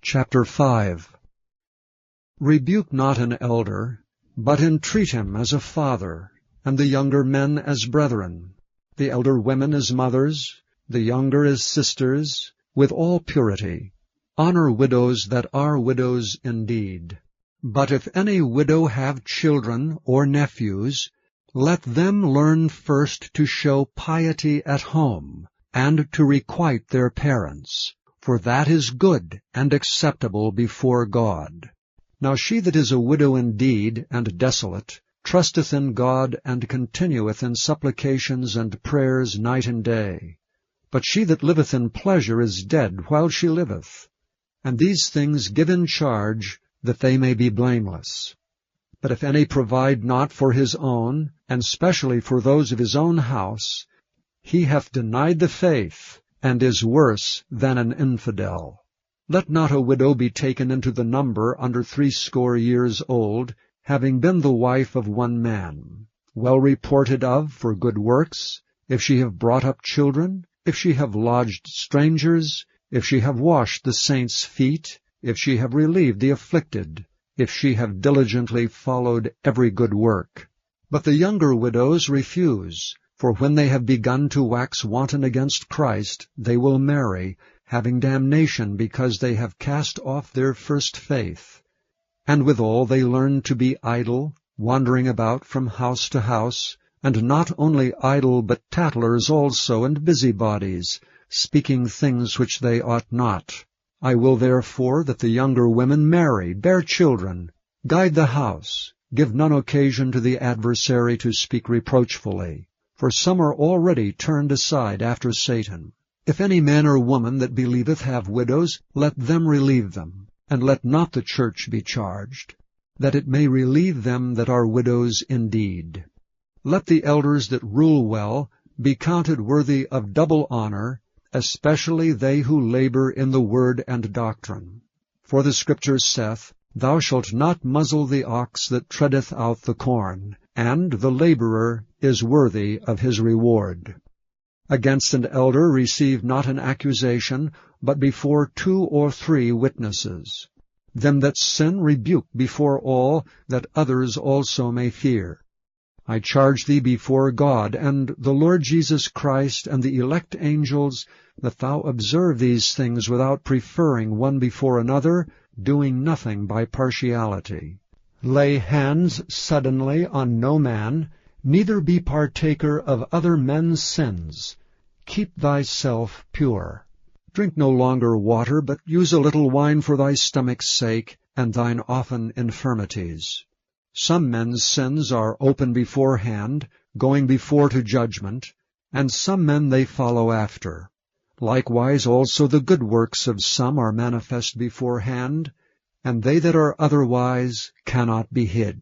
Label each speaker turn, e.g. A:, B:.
A: Chapter 5. Rebuke not an elder, but entreat him as a father, and the younger men as brethren, the elder women as mothers, the younger as sisters, with all purity. Honor widows that are widows indeed. But if any widow have children or nephews, let them learn first to show piety at home, and to requite their parents, for that is good and acceptable before God. Now she that is a widow indeed and desolate trusteth in God, and continueth in supplications and prayers night and day. But she that liveth in pleasure is dead while she liveth. And these things give in charge, that they may be blameless. But if any provide not for his own, and specially for those of his own house, he hath denied the faith, and is worse than an infidel. Let not a widow be taken into the number under 60 years old, having been the wife of one man, well reported of for good works, if she have brought up children, if she have lodged strangers, if she have washed the saints' feet, if she have relieved the afflicted, if she have diligently followed every good work. But the younger widows refuse, for when they have begun to wax wanton against Christ, they will marry, having damnation because they have cast off their first faith. And withal they learn to be idle, wandering about from house to house, and not only idle but tattlers also, and busybodies, speaking things which they ought not. I will therefore that the younger women marry, bear children, guide the house, give none occasion to the adversary to speak reproachfully. For some are already turned aside after Satan. If any man or woman that believeth have widows, let them relieve them, and let not the church be charged, that it may relieve them that are widows indeed. Let the elders that rule well be counted worthy of double honor, especially they who labor in the word and doctrine. For the Scripture saith, Thou shalt not muzzle the ox that treadeth out the corn, and the laborer is worthy of his reward. Against an elder receive not an accusation, but before 2 or 3 witnesses. Them that sin rebuke before all, that others also may fear. I charge thee before God and the Lord Jesus Christ and the elect angels, that thou observe these things without preferring one before another, doing nothing by partiality. Lay hands suddenly on no man, neither be partaker of other men's sins. Keep thyself pure. Drink no longer water, but use a little wine for thy stomach's sake, and thine often infirmities. Some men's sins are open beforehand, going before to judgment, and some men they follow after. Likewise also the good works of some are manifest beforehand, and they that are otherwise cannot be hid.